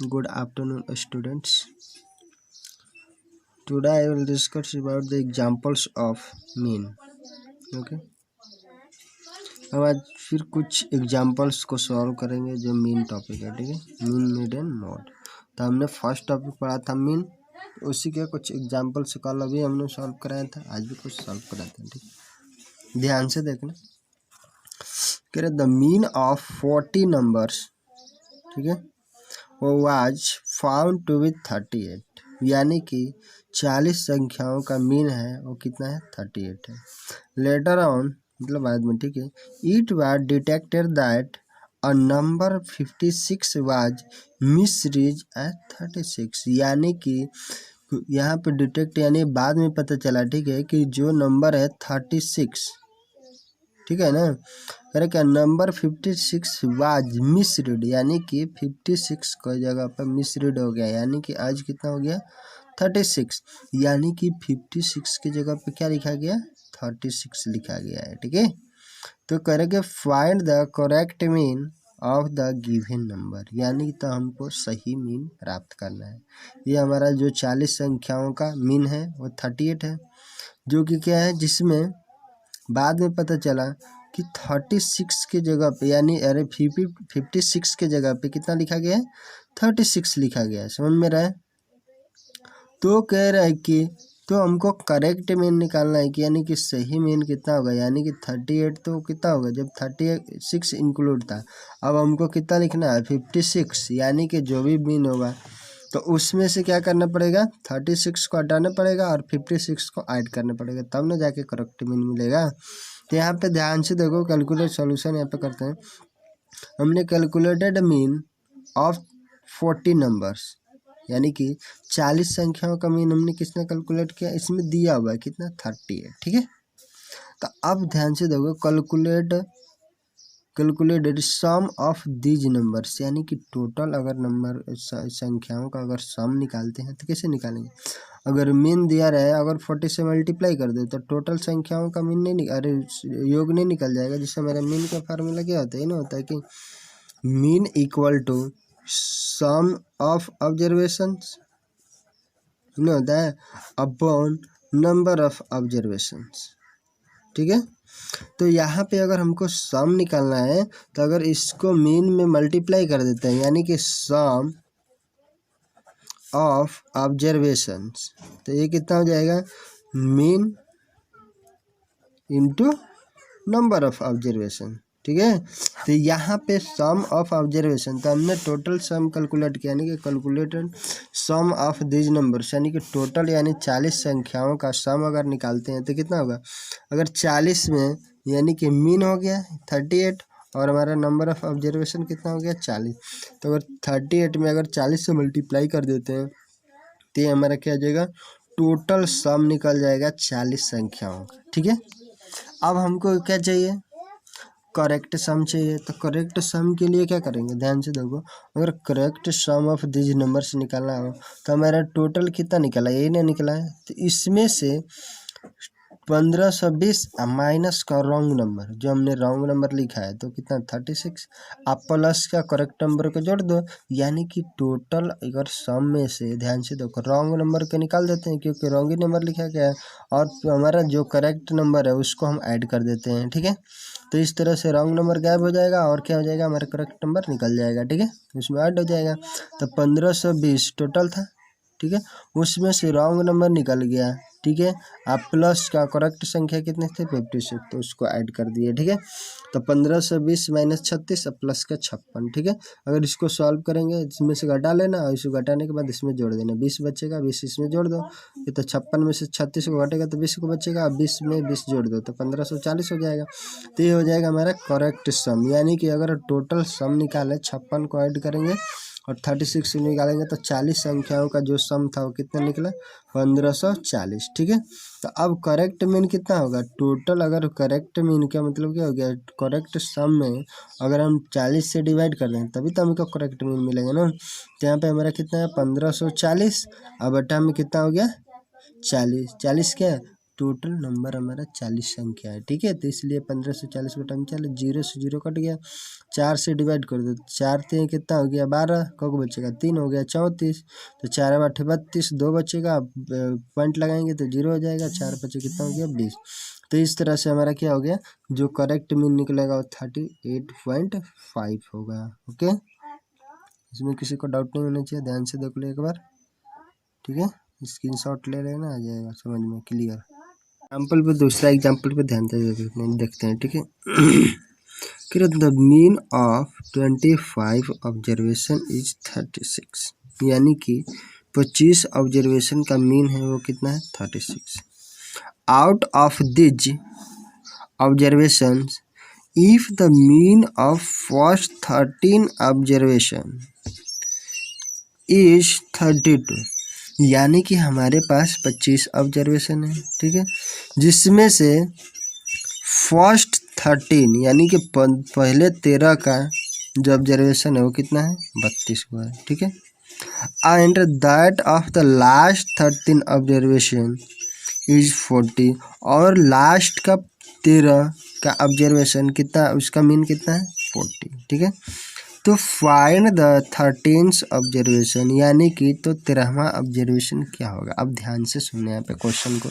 Good afternoon, students. Today I will discuss about the examples of mean. Okay. हम आज फिर कुछ examples को सॉल्व करेंगे जो मीन टॉपिक है, ठीक है। Mean, median and mode. तो हमने फर्स्ट टॉपिक पढ़ा था मीन, उसी के कुछ एग्जाम्पल से कल अभी हमने सॉल्व कराया था, आज भी कुछ सॉल्व कराते हैं, ठीक। ध्यान से देखना। कह रहे द मीन ऑफ 40 नंबर्स, ठीक है, वो वाज फाउंड टू बी 38, यानी कि 40 संख्याओं का मीन है वो कितना है, 38 है। लेटर ऑन, मतलब बाद में, ठीक है, it was detected that a number 56 was misread at 36, यानी कि यहाँ पे डिटेक्ट यानी बाद में पता चला, ठीक है, कि जो नंबर है 36, ठीक है ना। अरे क्या नंबर 56 वाज मिसरीड, यानी कि 56 की जगह पर मिसरीड हो गया, यानी कि आज कितना हो गया 36, यानी कि 56 की जगह पे क्या लिखा गया 36 लिखा गया है, ठीक है। तो करेंगे find the correct mean of the given number, यानी तो हमको सही मीन प्राप्त करना है। ये हमारा जो 40 संख्याओं का मीन है वो 38 है, जो कि क्या है, जिसमें बाद में पता चला कि 36 की जगह पे, यानी अरे 56 के जगह पे कितना लिखा गया है 36 लिखा गया है, समझ में रहा है। तो कह रहा है कि तो हमको करेक्ट मीन निकालना है कि यानी कि सही मीन कितना होगा, यानी कि 38 तो कितना होगा जब 36 इंक्लूड था। अब हमको कितना लिखना है 56, यानी कि जो भी मीन होगा तो उसमें से क्या करना पड़ेगा 36 को हटाना पड़ेगा और 56 को ऐड करना पड़ेगा, तब ना जाके करेक्ट मीन मिलेगा। तो यहाँ पे ध्यान से देखो, कैलकुलेट सॉल्यूशन यहाँ पे करते हैं। हमने कैलकुलेटेड मीन ऑफ 40 नंबर्स, यानी कि 40 संख्याओं का मीन हमने किसने कैलकुलेट किया, इसमें दिया हुआ है कितना 30 है, ठीक है। तो अब ध्यान से देखो, calculated sum of these numbers, यानी कि टोटल अगर नंबर संख्याओं का अगर सम निकालते हैं तो कैसे निकालेंगे। अगर मीन दिया रहे, अगर 40 से मल्टीप्लाई कर दे तो टोटल संख्याओं का मीन नहीं अरे योग नहीं निकल जाएगा, जिससे मेरा मीन का फार्मूला क्या होता है ना, होता है कि mean equal to sum of observations ना होता है अपॉन नंबर ऑफ ऑब्जर्वेशंस, ठीक है। तो यहाँ पे अगर हमको सम निकालना है तो अगर इसको मीन में मल्टीप्लाई कर देते हैं, यानी कि सम ऑफ ऑब्जर्वेशंस, तो ये कितना हो जाएगा mean into number of observation, ठीक है। तो यहाँ पे सम ऑफ ऑब्जर्वेशन, तो हमने टोटल सम कैलकुलेट किया, यानी कि calculated sum of these numbers, यानी कि टोटल यानी 40 संख्याओं का सम अगर निकालते हैं तो कितना होगा। अगर 40 में यानी कि मीन हो गया 38 और हमारा नंबर ऑफ ऑब्जर्वेशन कितना हो गया 40, तो अगर 38 में अगर 40 से मल्टीप्लाई कर देते हैं तो ये हमारा क्या आ जाएगा, टोटल सम निकल जाएगा 40 संख्याओं का, ठीक है। अब हमको क्या चाहिए, करेक्ट सम चाहिए। तो करेक्ट सम के लिए क्या करेंगे, ध्यान से देखो, अगर correct sum of this number से निकालना हो तो हमारा टोटल कितना निकला, यही नहीं निकला है, तो इसमें से 1520 माइनस का रॉन्ग नंबर, जो हमने रॉन्ग नंबर लिखा है तो कितना 36, आप प्लस का करेक्ट नंबर को जोड़ दो, यानी कि टोटल अगर सम में से, ध्यान से देखो, रॉन्ग नंबर को निकाल देते हैं क्योंकि रॉन्ग ही नंबर लिखा गया है, और हमारा जो करेक्ट नंबर है उसको हम ऐड कर देते हैं, ठीक है। तो इस तरह से रॉन्ग नंबर गायब हो जाएगा और क्या हो जाएगा, हमारा करेक्ट नंबर निकल जाएगा, ठीक है, उसमें ऐड हो जाएगा। तो 1520 टोटल था, ठीक है, उसमें से रॉन्ग नंबर निकल गया, ठीक है। आप प्लस का करेक्ट संख्या कितने थे 56, तो उसको ऐड कर दिए, ठीक है। तो 1520 माइनस 36 और प्लस का 56, ठीक है। अगर इसको सॉल्व करेंगे इसमें से घटा लेना और इसको घटाने के बाद इसमें जोड़ देना, 20 बचेगा, 20 इसमें जोड़ दो, ये तो 56 में से 36 को घटेगा तो 20 को बचेगा, और 20 में 20 जोड़ दो तो 1540 हो जाएगा। तो ये हो जाएगा हमारा करेक्ट सम, यानी कि अगर टोटल सम निकाले 56 को ऐड करेंगे और 36 निकालेंगे तो 40 संख्याओं का जो सम था वो कितना निकला 1540, ठीक है। तो अब करेक्ट मीन कितना होगा, टोटल अगर करेक्ट मीन का मतलब क्या हो गया, करेक्ट सम में अगर हम 40 से डिवाइड कर दें तभी तो हमको करेक्ट मीन मिलेगा ना। तो यहाँ पे हमारा कितना है 1540, अब बटा में कितना हो गया 40, 40 क्या है टोटल नंबर हमारा 40 संख्या है, ठीक है। तो इसलिए 15 से 40 बटा में 40, 0 से 0 कट गया, 4 से डिवाइड कर दो, 4 3 कितना हो गया 12, को बचेगा 3 हो गया 34, तो 4 8 32, 2 बचेगा, पॉइंट लगाएंगे तो 0 हो जाएगा, 4 बचे कितना हो गया 20। तो इस तरह से हमारा क्या हो गया, जो करेक्ट मीन निकलेगा वो 38.5 होगा। ओके, इसमें किसी को डाउट नहीं होना चाहिए, ध्यान से देख लो एक बार, ठीक है। स्क्रीनशॉट ले लेना, आ जाएगा समझ में क्लियर। एग्जाम्पल पे, दूसरा एग्जाम्पल पे ध्यान से देखते हैं, ठीक है। The mean of 25 observation is 36, यानी कि 25 ऑब्जर्वेशन का मीन है वो कितना है 36। Out of these observation if the mean of first 13 observation is 32, यानी कि हमारे पास 25 ऑब्जर्वेशन है, ठीक है, जिसमें से फर्स्ट 13 यानी कि पहले 13 का जो ऑब्जर्वेशन है वो कितना है 32 हुआ है, ठीक है। And that of the last 13 observation is 40, और लास्ट का 13 का ऑब्जर्वेशन कितना, उसका मीन कितना है 40, ठीक है। तो फाइंड द 13th ऑब्जर्वेशन, यानी कि तो 13वां ऑब्जर्वेशन क्या होगा। अब ध्यान से सुनना यहाँ पे क्वेश्चन को,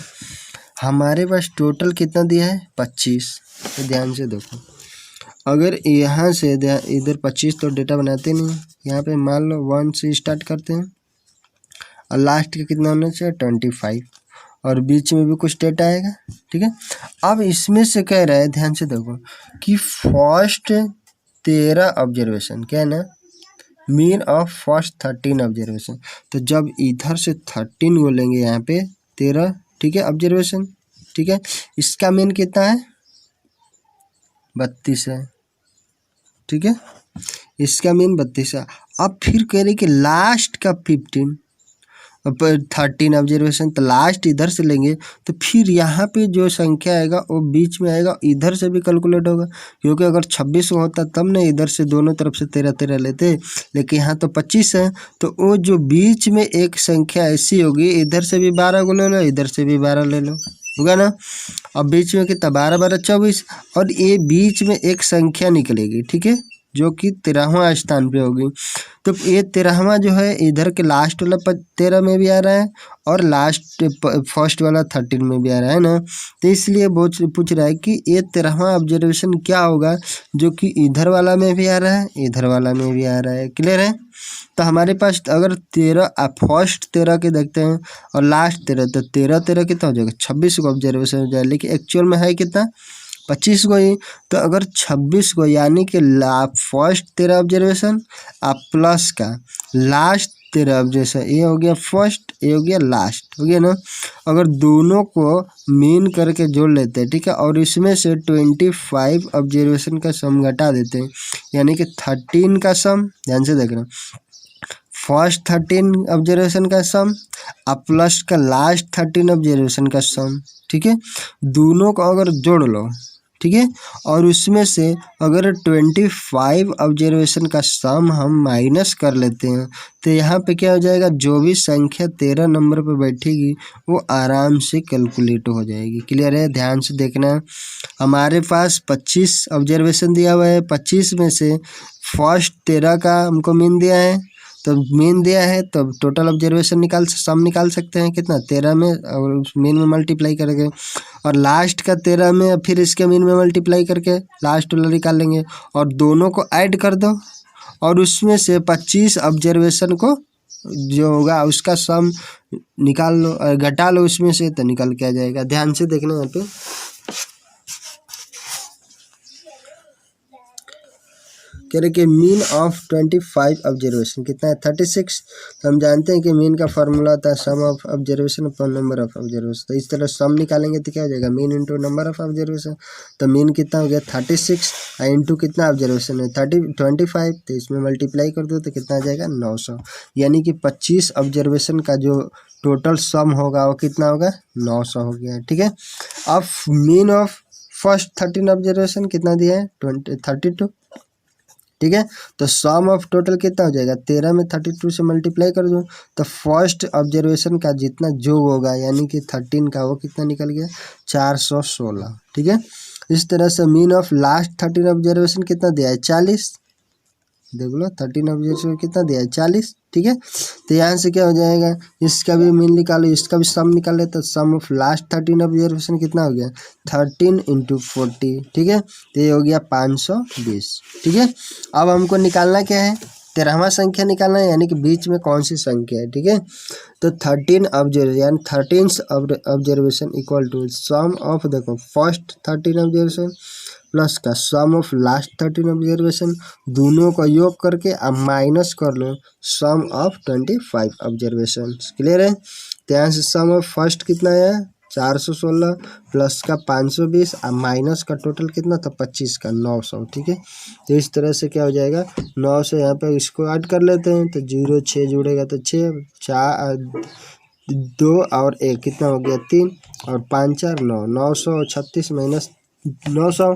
हमारे पास टोटल कितना दिया है 25, तो ध्यान से देखो, अगर यहाँ से इधर 25 तो डेटा बनाते नहीं, यहाँ पे मान लो 1 से स्टार्ट करते हैं और लास्ट का कितना होना चाहिए 25, और बीच में भी कुछ डेटा आएगा, ठीक है। अब इसमें से कह रहा है, ध्यान से देखो कि फर्स्ट 13 ऑब्जर्वेशन क्या है ना, मीन ऑफ फर्स्ट 13 ऑब्जर्वेशन, तो जब इधर से 13 बोलेंगे यहाँ पे 13, ठीक है, ऑब्जर्वेशन, ठीक है, इसका मीन कितना है 32 है, ठीक है, इसका मीन 32 है। अब फिर कह रहे कि लास्ट का 15 13 ऑब्जर्वेशन, तो लास्ट इधर से लेंगे तो फिर यहाँ पे जो संख्या आएगा वो बीच में आएगा, इधर से भी कैलकुलेट होगा, क्योंकि अगर 26 होता तब ना इधर से दोनों तरफ से 13 लेते, लेकिन यहाँ तो 25 है, तो वो जो बीच में एक संख्या ऐसी होगी, इधर से भी 12 को ले लो, इधर से भी 12 ले लो, होगा ना। अब बीच में कितना 12 12 24, और ये बीच में एक संख्या निकलेगी, ठीक है, जो कि 13वां स्थान पे होगी। तो ये 13वां जो है इधर के लास्ट वाला 13 में भी आ रहा है, और लास्ट फर्स्ट वाला 13 में भी आ रहा है ना, तो इसलिए पूछ रहा है कि ये 13वां ऑब्जर्वेशन क्या होगा, जो कि इधर वाला में भी आ रहा है, इधर वाला में भी आ रहा है, क्लियर है। तो हमारे पास अगर 13 फर्स्ट 13 के देखते हैं और लास्ट 13, तो 13 कितना हो जाएगा 26 को ऑब्जर्वेशन हो जाएगा, लेकिन एक्चुअल में है कितना 25 को ही। तो अगर 26 को यानी कि फर्स्ट 13 ऑब्जर्वेशन आप प्लस का लास्ट 13 ऑब्जर्वेशन, ये हो गया फर्स्ट, ये हो गया लास्ट, हो गया ना। अगर दोनों को मीन करके जोड़ लेते हैं, ठीक है, और इसमें से 25 ऑब्जर्वेशन का सम घटा देते हैं, यानी कि 13 का सम, ध्यान से देखना, फर्स्ट 13 ऑब्जर्वेशन का सम अब प्लस का लास्ट 13 ऑब्जर्वेशन का सम, ठीक है, दोनों को अगर जोड़ लो, ठीक है, और उसमें से अगर 25 ऑब्जर्वेशन का सम हम माइनस कर लेते हैं, तो यहाँ पे क्या हो जाएगा, जो भी संख्या 13 नंबर पे बैठेगी वो आराम से कैलकुलेट हो जाएगी, क्लियर है। ध्यान से देखना, हमारे पास 25 ऑब्जर्वेशन दिया हुआ है, 25 में से फर्स्ट 13 का हमको मीन दिया है, तो मीन दिया है तो टोटल ऑब्जर्वेशन सम निकाल सकते हैं कितना 13 में, और उस मीन में मल्टीप्लाई करके, और लास्ट का 13 में फिर इसके मीन में मल्टीप्लाई करके लास्ट वाला निकाल लेंगे, और दोनों को ऐड कर दो, और उसमें से 25 ऑब्जर्वेशन को जो होगा उसका सम निकाल लो, घटा लो उसमें से, तो निकल के आ जाएगा। ध्यान से देखना यहाँ पे, कह रहे कि मीन ऑफ 25 ऑब्जर्वेशन कितना है 36। तो हम जानते हैं कि मीन का फार्मूला होता है sum of observation upon number of observation, तो इस तरह सम निकालेंगे तो क्या हो जाएगा mean into number of observation, तो मीन कितना हो गया 36 इंटू कितना ऑब्जर्वेशन है 25, तो इसमें मल्टीप्लाई कर दो तो कितना आ जाएगा 900, यानी कि 25 ऑब्जर्वेशन का जो टोटल सम होगा वो कितना होगा 900 हो गया, ठीक है। अब मीन ऑफ फर्स्ट 13 ऑब्जर्वेशन कितना दिया है 32, ठीक है। तो सम ऑफ टोटल कितना हो जाएगा, 13 में 32 से मल्टीप्लाई कर दो तो फर्स्ट ऑब्जर्वेशन का जितना जो होगा यानी कि 13 का वो कितना निकल गया 416, ठीक है। इस तरह से मीन ऑफ लास्ट 13 ऑब्जर्वेशन कितना दिया है 40, देख लो 13 ऑब्जर्वेशन कितना दिया है 40, ठीक है। तो यहाँ से क्या हो जाएगा, इसका भी मीन निकालो, इसका भी सम निकाले तो सम ऑफ लास्ट 13 ऑब्जर्वेशन कितना हो गया 13 × 40, ठीक है। तो ये हो गया 520, ठीक है। अब हमको निकालना क्या है, 13वां संख्या निकालना है यानी कि बीच में कौन सी संख्या है, ठीक है। तो 13 observation 13th observation equal to sum of, देखो फर्स्ट 13 ऑब्जर्वेशन प्लस का सम ऑफ लास्ट 13 ऑब्जर्वेशन, दोनों का योग करके अब माइनस कर लो सम ऑफ 25 ऑब्जर्वेशन। क्लियर है। तो यहाँ से सम ऑफ फर्स्ट कितना है 416 प्लस का 520 और माइनस का टोटल कितना था 25 का 900, ठीक है। तो इस तरह से क्या हो जाएगा 900, यहाँ पे इसको ऐड कर लेते हैं तो 0 6 जुड़ेगा तो 6 4 2 और 1 कितना हो गया 3 और 5 4 9, 936 माइनस 900,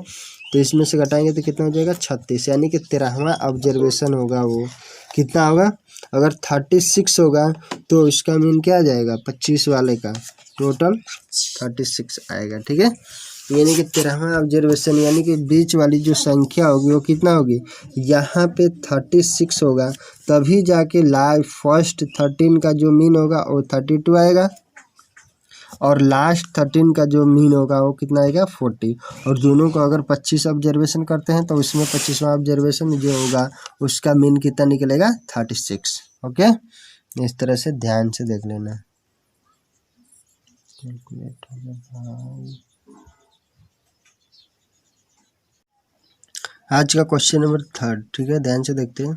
तो इसमें से घटाएंगे तो कितना हो जाएगा 36, यानी कि 13वां ऑब्जर्वेशन होगा वो कितना होगा, अगर 36 होगा तो इसका मीन क्या आ जाएगा 25 वाले का टोटल 36 आएगा, ठीक है। यानी कि 13वां ऑब्जर्वेशन यानी कि बीच वाली जो संख्या होगी वो कितना होगी, यहाँ पे 36 होगा तभी जाके फर्स्ट 13 का जो मीन होगा वो 32 आएगा और लास्ट 13 का जो मीन होगा वो कितना आएगा 40, और दोनों को अगर 25 ऑब्जर्वेशन करते हैं तो उसमें 25वां ऑब्जर्वेशन जो होगा उसका मीन कितना निकलेगा 36, ओके। इस तरह से ध्यान से देख लेना। आज का क्वेश्चन नंबर 3, ठीक है, ध्यान से देखते हैं।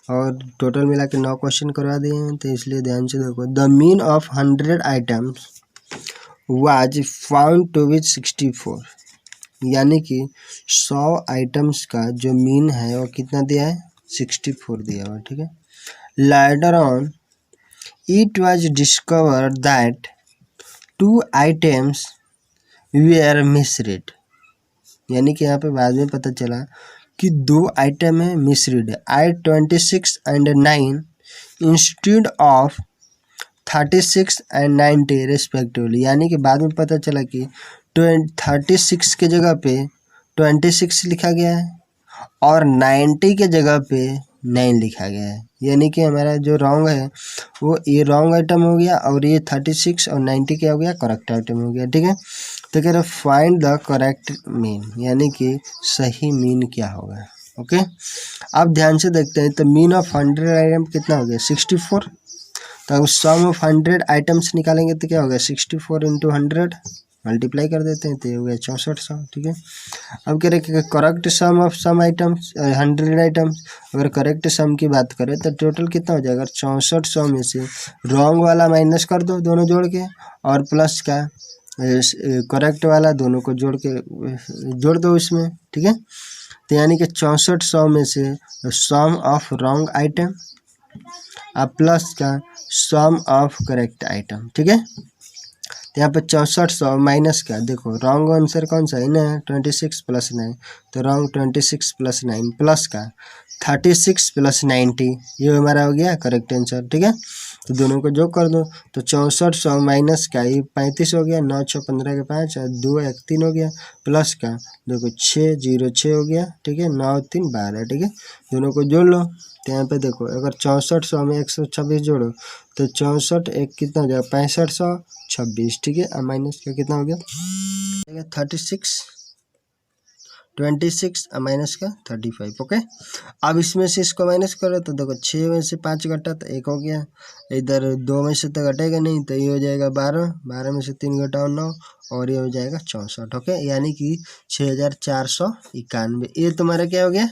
और टोटल मिला के 9 क्वेश्चन करवा दिए हैं तो इसलिए ध्यान से देखो। The mean of 100 items was found to be 64, यानी कि 100 आइटम्स का जो मीन है वो कितना दिया है 64 दिया हुआ, ठीक है। Later on it was discovered that 2 items were misread, यानी कि यहाँ पे बाद में पता चला कि 2 आइटम है मिसरीड है, I26 and 9 instead of 36 and 90 respectively, यानी कि बाद में पता चला कि 36 के जगह पे 26 लिखा गया है और 90 के जगह पे 9 लिखा गया है, यानी कि हमारा जो रॉन्ग है वो ये रॉन्ग आइटम हो गया और ये 36 और 90 क्या हो गया करेक्ट आइटम हो गया, ठीक है। तो कह रहे फाइंड द करेक्ट मीन, यानी कि सही मीन क्या होगा, ओके। अब ध्यान से देखते हैं। तो मीन ऑफ 100 आइटम कितना हो गया 64, तो सम ऑफ 100 आइटम्स निकालेंगे तो क्या होगा 64 × 100 मल्टीप्लाई कर देते हैं तो ये हो गया 6400, ठीक है। अब कह रहे कि correct sum of sum items 100 items, अगर करेक्ट सम की बात करें तो टोटल कितना हो जाएगा 6400 में से रॉन्ग वाला माइनस कर दो दोनों जोड़ के और प्लस का करेक्ट वाला दोनों को जोड़ दो इसमें, ठीक है। तो यानी कि 6400 में से सम ऑफ रॉन्ग आइटम और प्लस का सम ऑफ करेक्ट आइटम, ठीक है। तो यहाँ पे 6400 माइनस का, देखो रॉन्ग आंसर कौन सा है ना 26 + 9, तो रॉन्ग 26 + 9 प्लस का 36 + 90, ये हमारा हो गया करेक्ट आंसर, ठीक है। तो दोनों को जोड़ कर दो तो 6400 माइनस का ये 35 हो गया, 9 6 15 के 5 और 2 1 3 हो गया, प्लस का देखो 6 0 6 हो गया, ठीक है, 9 3 12, ठीक है। दोनों को जोड़ लो तो यहाँ पे देखो अगर 6400 में 126 जोड़ो तो 64 एक कितना हो जाएगा 6526, ठीक है। और माइनस का कितना हो गया 36 26 और माइनस का 35, ओके। अब इसमें से इसको माइनस करो तो देखो 6 में से 5 घटा तो 1 हो गया, इधर 2 में से तो घटेगा नहीं तो ये हो जाएगा 12, 12 में से 3 घटाओ 9 और ये हो जाएगा 64, ओके। यानी कि 6491, ये तुम्हारा क्या हो गया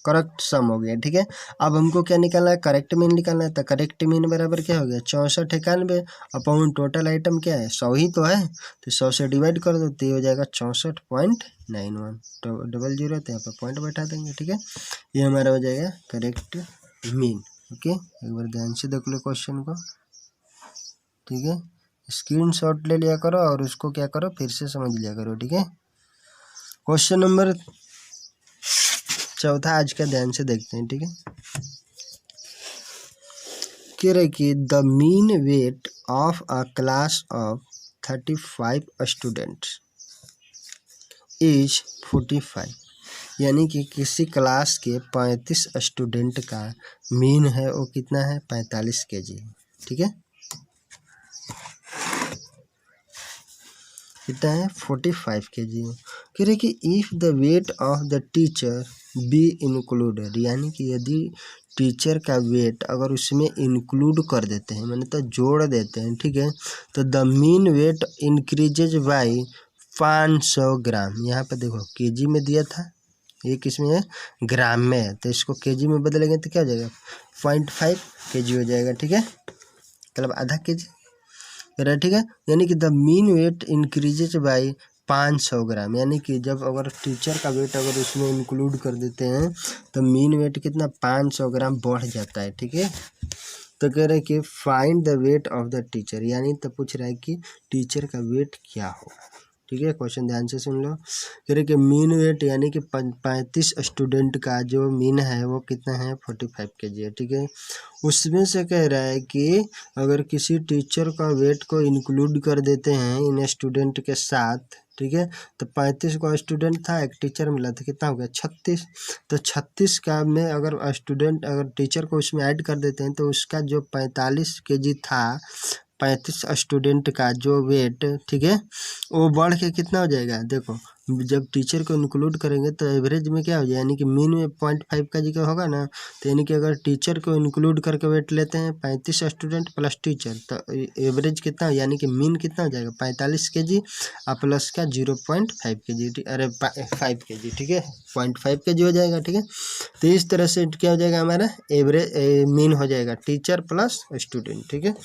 करेक्ट सम हो गया, ठीक है। अब हमको क्या निकालना है करेक्ट मीन निकालना है, तो करेक्ट मीन बराबर क्या हो गया 6491 अपॉन टोटल आइटम क्या है 100 ही तो है, तो 100 से डिवाइड कर दो तो ये हो जाएगा 64.91 तो 00 तो यहाँ पर पॉइंट बैठा देंगे, ठीक है। ये हमारा हो जाएगा करेक्ट मीन, ओके। एक बार ध्यान से देख लो क्वेश्चन को, ठीक है। स्क्रीनशॉट ले लिया करो और उसको क्या करो फिर से समझ लिया करो, ठीक है। क्वेश्चन नंबर चौथा आज का ध्यान से देखते हैं, ठीक है। कह रहे कि the mean weight of a class of 35 students is 45, यानी कि किसी क्लास के 35 स्टूडेंट का मीन है वो कितना है, 45 kg, ठीक है। कितना है, 45 kg। कह रहे कि if the weight of the teacher be included, यानी कि यदि टीचर का वेट अगर उसमें इंक्लूड कर देते हैं, मैंने तो जोड़ देते हैं, ठीक है, तो the mean weight increases by 500 gram. यहाँ पर देखो केजी में दिया था, ये किसमें है, ग्राम में है, तो इसको केजी में बदलेंगे तो क्या हो जाएगा, 0.5 kg हो जाएगा, ठीक है, मतलब आधा kg, ठीक है। यानी कि the mean weight increases by 500 gram, यानी कि जब अगर टीचर का वेट अगर उसमें इंक्लूड कर देते हैं तो मीन वेट कितना, 500 ग्राम बढ़ जाता है, ठीक है। तो कह रहे हैं कि find the weight of the teacher, यानी तो पूछ रहा है कि टीचर का वेट क्या होगा, ठीक है। क्वेश्चन ध्यान से सुन लो। कह रहे कि मीन वेट यानी कि 35 स्टूडेंट का जो मीन है वो कितना है, 45 kg है, ठीक है। उसमें से कह रहा है कि अगर किसी टीचर का वेट को इंक्लूड कर देते हैं इन स्टूडेंट के साथ, ठीक है, तो 35 को स्टूडेंट था, एक टीचर मिला था, कितना हो गया, 36। तो 36 का में अगर स्टूडेंट अगर टीचर को उसमें ऐड कर देते हैं तो उसका जो 45 kg था, 35 स्टूडेंट का जो वेट, ठीक है, वो बढ़ के कितना हो जाएगा, देखो जब टीचर को इंक्लूड करेंगे तो एवरेज में क्या हो जाए, यानी कि मीन में 0.5 का जी का होगा ना, तो यानी कि अगर टीचर को इंक्लूड करके वेट लेते हैं 35 स्टूडेंट प्लस टीचर, तो एवरेज कितना, यानी कि मीन कितना हो जाएगा, 45 kg और प्लस का 0.5 kg, अरे 5 kg, ठीक है, 0.5 kg हो जाएगा, ठीक है। तो इस तरह से क्या हो जाएगा, हमारा एवरेज मीन हो जाएगा टीचर प्लस स्टूडेंट, ठीक है।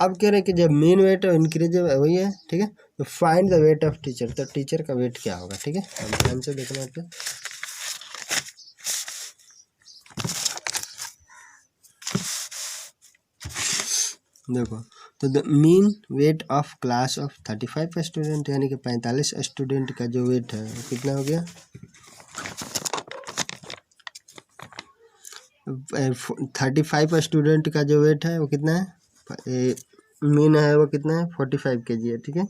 अब कह रहे हैं कि जब मीन वेट इंक्रीज वही है, ठीक है, तो find the wait of teacher, तो टीचर का वेट क्या होगा, ठीक है, हम ध्यान से देखना है। देखो तो the mean weight of class of 35 student, यानी कि 45 स्टूडेंट का जो वेट है वो कितना हो गया, 35 स्टूडेंट का जो वेट है वो कितना है, मीन है वो कितना है, 45 kg है, ठीक है।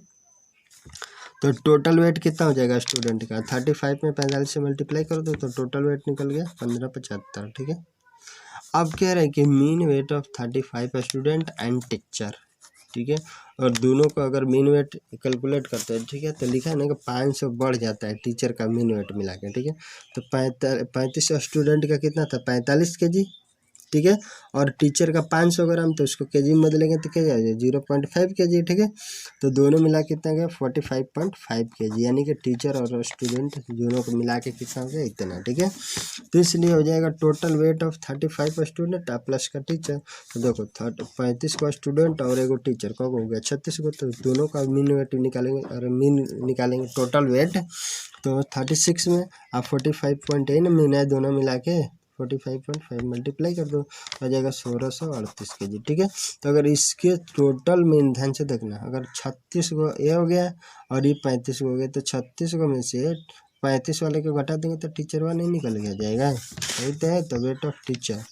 तो टोटल वेट कितना हो जाएगा स्टूडेंट का, 35 में 45 से मल्टीप्लाई कर दो तो टोटल वेट निकल गया 1575, ठीक है। अब कह रहे हैं कि mean weight of 35 student and teacher, ठीक है, और दोनों को अगर मीन वेट कैलकुलेट करते हैं, ठीक है, तो लिखा है ना कि 500 बढ़ जाता है टीचर का मीन वेट मिला के, ठीक है। तो 35 स्टूडेंट का कितना था, 45 kg, ठीक है, और टीचर का 500 ग्राम, तो उसको केजी में बदलेंगे तो क्या जाएगा, 0.5 kg, ठीक है। तो दोनों मिला कितना गया, 45.5 kg, यानी कि टीचर और स्टूडेंट दोनों को मिला के कितना हो गया, इतना, ठीक है। तो इसलिए हो जाएगा total weight of 35 student plus का टीचर। तो देखो 35 को स्टूडेंट और एगो टीचर को हो गया 36 को, तो दोनों का मीन वेट निकालेंगे, और मीन निकालेंगे टोटल वेट, तो 36 में आप 45.8 मीन है, दोनों मिला के 45.5 मल्टीप्लाई कर दो, आ जाएगा 1638 kg, ठीक है। तो अगर इसके टोटल में ध्यान से देखना, अगर 36 को ये हो गया और ये 35 को हो गया, तो 36 को में से 35 वाले को घटा देंगे तो टीचर वाला नहीं निकल गया जाएगा, सही तो है। तो weight of teacher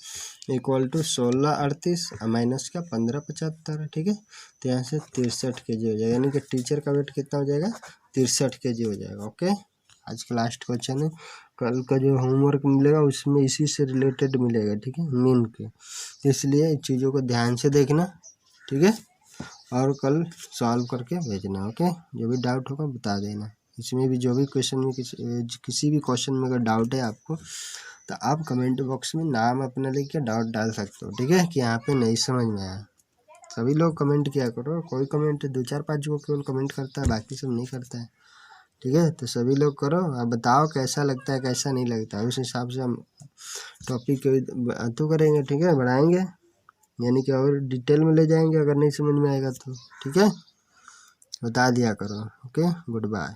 equal to 1638 minus का 1575, ठीक है। तो यहाँ से 63 kg हो जाएगा, यानी कि टीचर का वेट कितना हो जाएगा, 63 kg हो जाएगा, ओके। आज का लास्ट क्वेश्चन है, कल का जो होमवर्क मिलेगा उसमें इसी से रिलेटेड मिलेगा, ठीक है, मीन के, इसलिए इन चीज़ों को ध्यान से देखना, ठीक है, और कल सॉल्व करके भेजना, ओके। जो भी डाउट होगा बता देना, इसमें भी जो भी क्वेश्चन में किसी भी क्वेश्चन में अगर डाउट है आपको तो आप कमेंट बॉक्स में नाम अपना लिख के डाउट डाल सकते हो, ठीक है, कि यहाँ पे नहीं समझ में आया। सभी लोग कमेंट किया करो, कोई कमेंट 2-4-5 को केवल कमेंट करता है, बाकी सब नहीं करता है, ठीक है। तो सभी लोग करो, आप बताओ कैसा लगता है कैसा नहीं लगता है, उस हिसाब से हम टॉपिक तो करेंगे, ठीक है, बढ़ाएंगे, यानी कि और डिटेल में ले जाएंगे, अगर नहीं समझ में आएगा तो, ठीक है, बता दिया करो, ओके, गुड बाय।